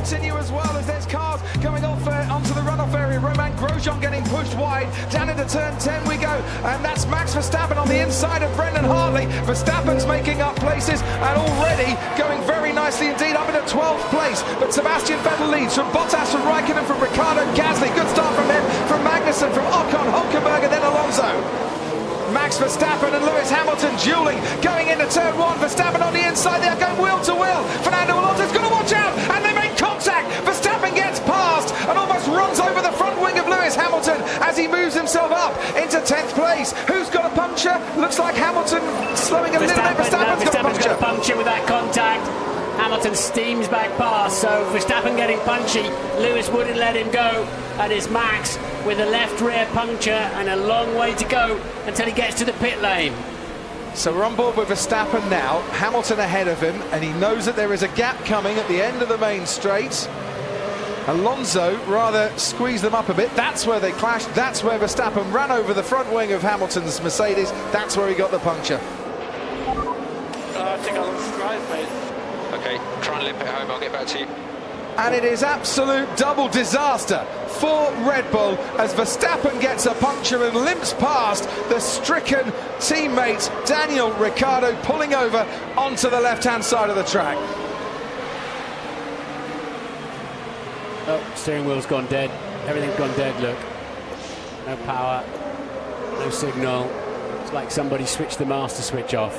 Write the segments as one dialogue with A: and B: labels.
A: continue as well as there's cars going off onto the runoff area. Romain Grosjean getting pushed wide. Down into turn 10 we go, and that's Max Verstappen on the inside of Brendan Hartley. Verstappen's making up places and already going very nicely indeed, up into 12th place. But Sebastian Vettel leads from Bottas, from Raikkonen, from Ricciardo, Gasly. Good start from him, from Magnussen, from Ocon, Hulkenberg, and then Alonso. Max Verstappen and Lewis Hamilton dueling, going into turn 1. Verstappen on the inside, they're going wheel to wheel. Fernando Alonso's going to watch out, and they make contact. Verstappen gets past and almost runs over the front wing of Lewis Hamilton as he moves himself up into 10th place. Who's got a puncture? Looks like Hamilton slowing a little bit. Verstappen's got a puncture
B: with that contact. Hamilton steams back past, so Verstappen getting punchy. Lewis wouldn't let him go, and it's Max with a left rear puncture and a long way to go until he gets to the pit lane.
A: So we're on board with Verstappen now, Hamilton ahead of him, and he knows that there is a gap coming at the end of the main straight. Alonso rather squeezed them up a bit. That's where they clashed. That's where Verstappen ran over the front wing of Hamilton's Mercedes. That's where he got the puncture.
C: I think I lost drive, mate.
D: Okay, try and limp it home, I'll get back to you.
A: And it is absolute double disaster for Red Bull as Verstappen gets a puncture and limps past the stricken teammate Daniel Ricciardo, pulling over onto the left-hand side of the track.
B: Oh, steering wheel's gone dead. Everything's gone dead, look. No power, no signal. It's like somebody switched the master switch off.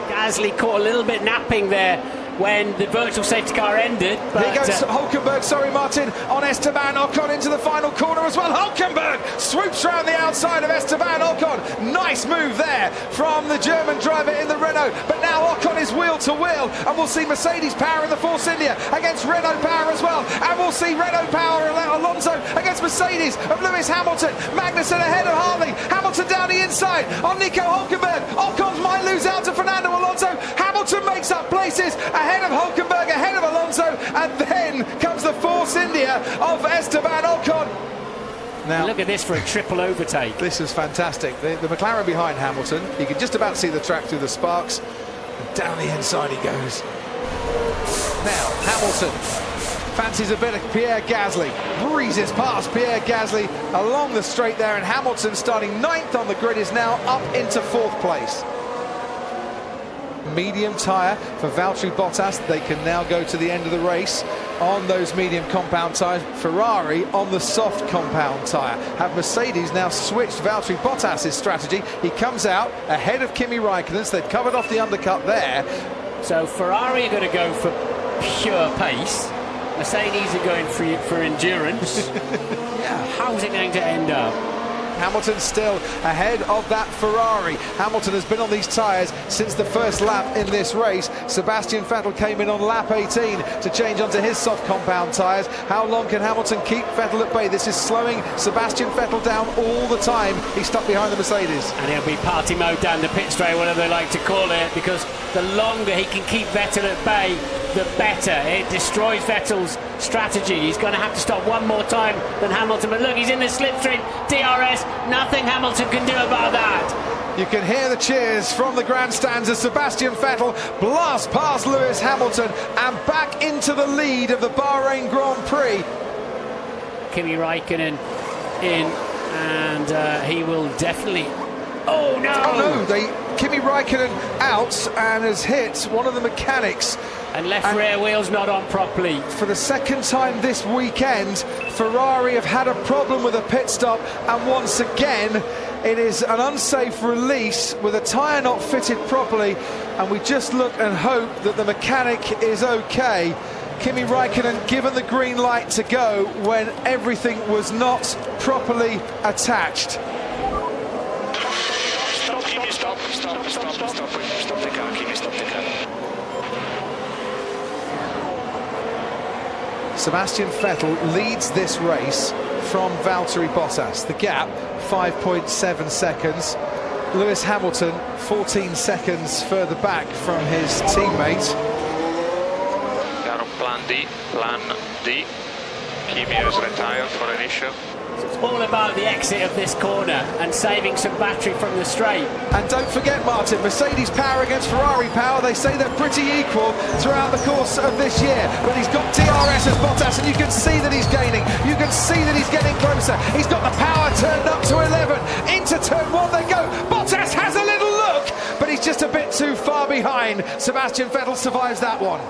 B: Gasly caught a little bit napping there when the virtual safety car ended. But
A: here goes Hulkenberg, sorry Martin, on Esteban Ocon into the final corner as well. Hulkenberg swoops around the outside of Esteban Ocon. Nice move there from the German driver in the Renault. But now Ocon is wheel to wheel, and we'll see Mercedes power in the Force India against Renault power as well. And we'll see Renault power Alonso against Mercedes of Lewis Hamilton. Magnussen ahead of Hartley. Hamilton down the inside on Nico Hulkenberg. Ocon might lose out to Fernando Alonso. Hamilton makes up places ahead of Hulkenberg, ahead of Alonso, and then comes the Force India of Esteban Ocon.
B: Now look at this for a triple overtake.
A: This is fantastic. The McLaren behind Hamilton, you can just about see the track through the sparks, and down the inside he goes. Now Hamilton fancies a bit of Pierre Gasly, breezes past Pierre Gasly along the straight there, and Hamilton, starting 9th on the grid, is now up into 4th place. Medium tyre for Valtteri Bottas. They can now go to the end of the race on those medium compound tyres. Ferrari on the soft compound tyre. Have Mercedes now switched Valtteri Bottas' strategy? He comes out ahead of Kimi Raikkonen, so they've covered off the undercut there.
B: So Ferrari are going to go for pure pace. Mercedes are going for endurance.
A: Yeah.
B: How's it going to end up?
A: Hamilton still ahead of that Ferrari. Hamilton has been on these tyres since the first lap in this race. Sebastian Vettel came in on lap 18 to change onto his soft compound tyres. How long can Hamilton keep Vettel at bay? This is slowing Sebastian Vettel down all the time. He's stuck behind the Mercedes.
B: And it'll be party mode down the pit straight, whatever they like to call it, because the longer he can keep Vettel at bay, the better. It destroys Vettel's strategy. He's going to have to stop one more time than Hamilton. But look, he's in the slipstream. DRS, nothing Hamilton can do about that.
A: You can hear the cheers from the grandstands as Sebastian Vettel blasts past Lewis Hamilton and back into the lead of the Bahrain Grand Prix.
B: Kimi Raikkonen in, and he will definitely... Oh no!
A: Oh no, Kimi Raikkonen out and has hit one of the mechanics.
B: And left rear wheel's not on properly.
A: For the second time this weekend, Ferrari have had a problem with a pit stop, and once again it is an unsafe release with a tyre not fitted properly, and we just look and hope that the mechanic is okay. Kimi Raikkonen given the green light to go when everything was not properly attached.
C: Stop the car, Kimi, stop the car.
A: Sebastian Vettel leads this race from Valtteri Bottas. The gap, 5.7 seconds. Lewis Hamilton, 14 seconds further back from his teammate.
D: They are on plan D. Kimi is retired for an issue.
B: It's all about the exit of this corner and saving some battery from the straight.
A: And don't forget, Martin, Mercedes power against Ferrari power, they say they're pretty equal throughout the course of this year. But he's got DRS as Bottas, and you can see that he's gaining. You can see that he's getting closer. He's got the power turned up to 11. Into turn 1 they go. Bottas has a little look, but he's just a bit too far behind. Sebastian Vettel survives that one.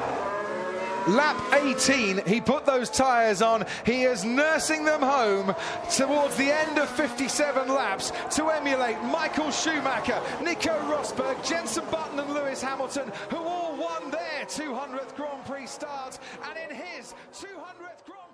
A: Lap 18, he put those tyres on. He is nursing them home towards the end of 57 laps to emulate Michael Schumacher, Nico Rosberg, Jenson Button and Lewis Hamilton, who all won their 200th Grand Prix start, and in his 200th Grand Prix